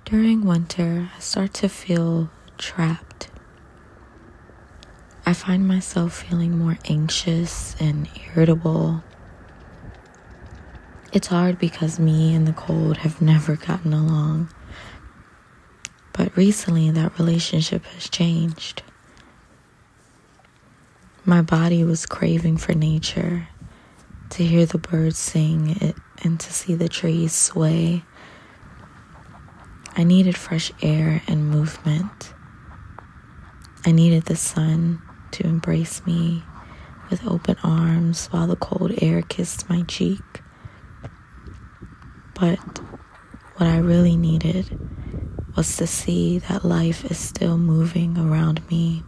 During winter, I start to feel trapped. I find myself feeling more anxious and irritable. It's hard because me and the cold have never gotten along. But recently, that relationship has changed. My body was craving for nature, to hear the birds sing and to see the trees sway. I needed fresh air and movement. I needed the sun to embrace me with open arms while the cold air kissed my cheek. But what I really needed was to see that life is still moving around me,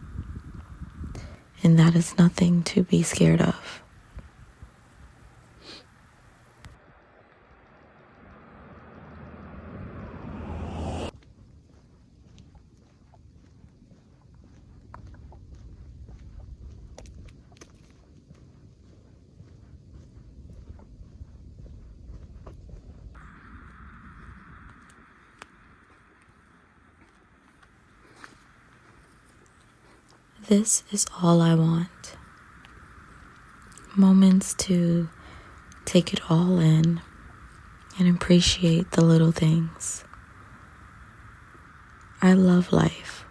and that is nothing to be scared of. This is all I want. Moments to take it all in and appreciate the little things. I love life,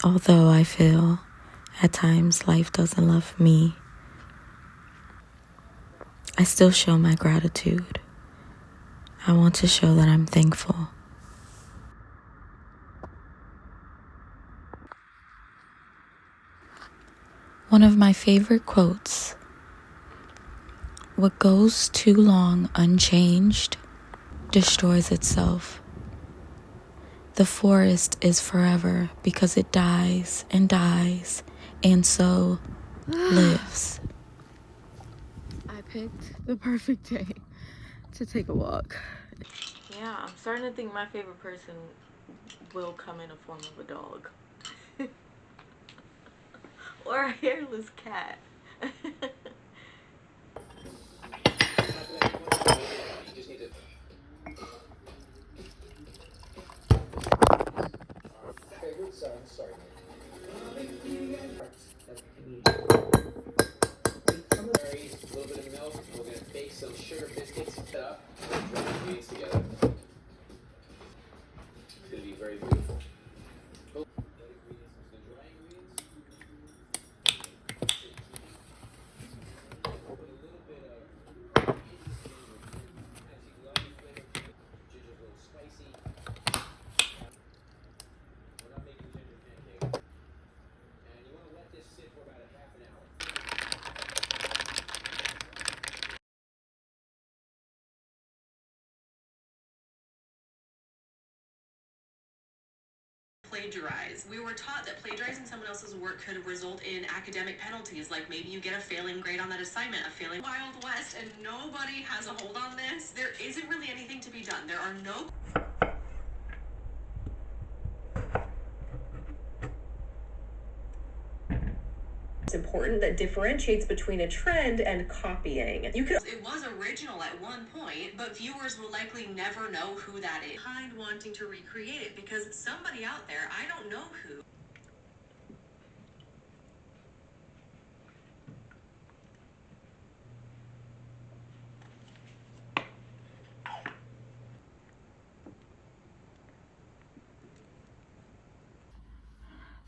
although I feel at times life doesn't love me. I still show my gratitude. I want to show that I'm thankful. One of my favorite quotes: what goes too long unchanged destroys itself. The forest is forever because it dies and dies and so lives. I picked the perfect day to take a walk. Yeah, I'm starting to think my favorite person will come in a form of a dog. Or a hairless cat. Sorry. A little bit of milk. We're gonna bake some sugar biscuits. Set up. Dry ingredients together. It's gonna be very beautiful. Plagiarize. We were taught that plagiarizing someone else's work could result in academic penalties, like maybe you get a failing grade on that assignment, a failing Wild West, and nobody has a hold on this. There isn't really anything to be done. There are no It's important that differentiates between a trend and copying. It was original at one point, but viewers will likely never know who that is. Behind wanting to recreate it because it's somebody out there, I don't know who.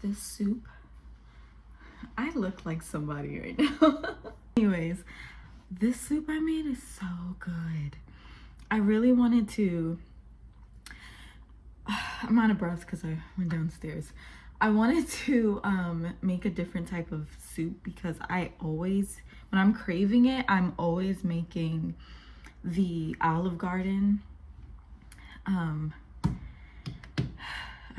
This soup, I look like somebody right now. Anyways, this soup I made is so good. I really wanted to, I'm out of breath because I went downstairs. I wanted to make a different type of soup because I always, when I'm craving it, I'm always making the Olive Garden. I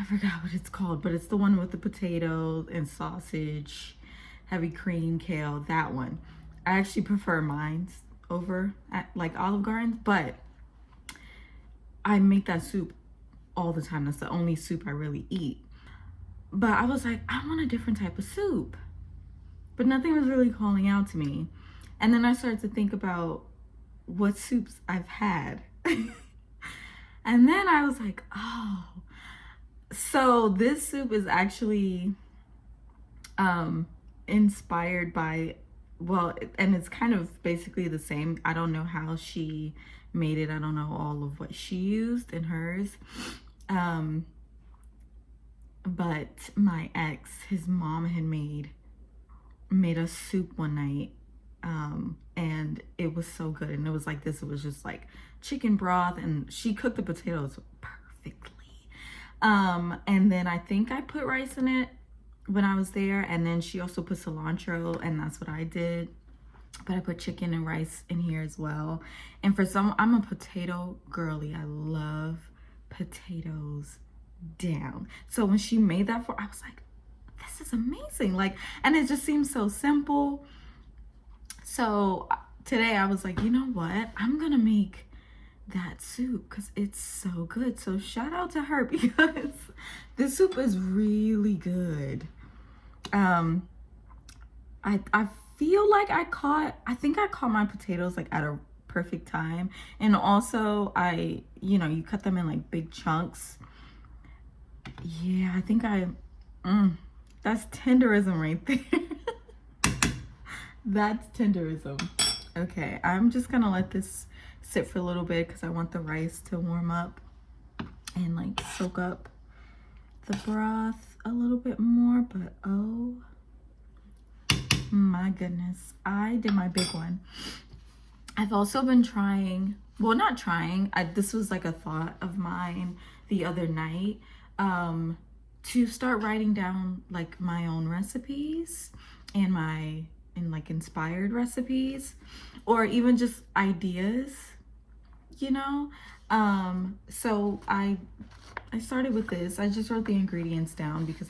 forgot what it's called, but it's the one with the potato and sausage, heavy cream, kale, that one. I actually prefer mine's over at like Olive Garden's, but I make that soup all the time. That's the only soup I really eat. But I was like, I want a different type of soup. But nothing was really calling out to me. And then I started to think about what soups I've had. And then I was like, oh. So this soup is actually inspired by, well, and it's kind of basically the same. I don't know how she made it. I don't know all of what she used in hers. But my ex, his mom had made us soup one night, and it was so good. And it was like this. It was just like chicken broth, and she cooked the potatoes perfectly. And then I think I put rice in it when I was there, and then she also put cilantro, and that's what I did. But I put chicken and rice in here as well. And for some, I'm a potato girly. I love potatoes down. So when she made that I was like, this is amazing. Like, and it just seems so simple. So today I was like, you know what? I'm gonna make that soup because it's so good. So shout out to her because this soup is really good. I feel like I think I caught my potatoes like at a perfect time. And also you cut them in like big chunks. Yeah, I think that's tenderism right there. That's tenderism. Okay, I'm just gonna let this sit for a little bit because I want the rice to warm up and like soak up the broth a little bit more. But oh my goodness, I did my big one. I've also been trying, well, not trying, this was like a thought of mine the other night, to start writing down like my own recipes and like inspired recipes, or even just ideas, you know. So I started with this. I just wrote the ingredients down because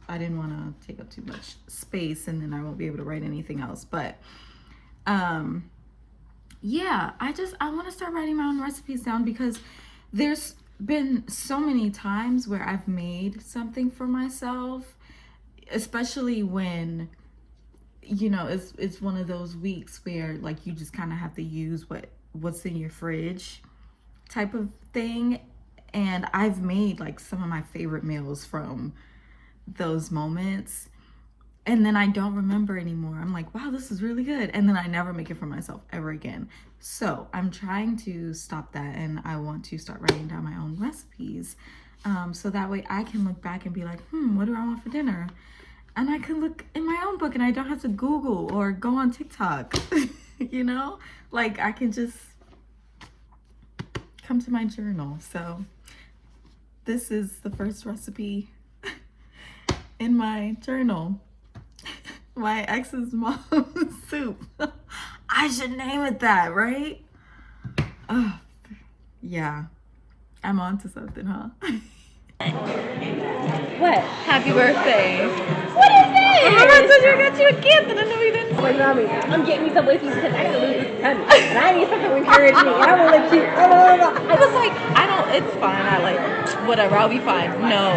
I didn't want to take up too much space and then I won't be able to write anything else. But yeah, I want to start writing my own recipes down because there's been so many times where I've made something for myself, especially when, you know, it's one of those weeks where like you just kind of have to use what's in your fridge type of thing. And I've made like some of my favorite meals from those moments, and then I don't remember anymore. I'm like, wow, this is really good, and then I never make it for myself ever again. So I'm trying to stop that, and I want to start writing down my own recipes, so that way I can look back and be like, what do I want for dinner? And I can look in my own book and I don't have to Google or go on TikTok. You know, like I can just come to my journal. So this is the first recipe in my journal. My ex's mom's soup. I should name it that, right? Oh, yeah. I'm on to something, huh? What? Happy birthday. What is this? Remember I told you I got you a gift and I know you didn't. Like, mommy, I'm getting you some with you because I can lose this tummy. And I need something to encourage me. And I will let you. I was like, it's fine. I like, whatever, I'll be fine. No.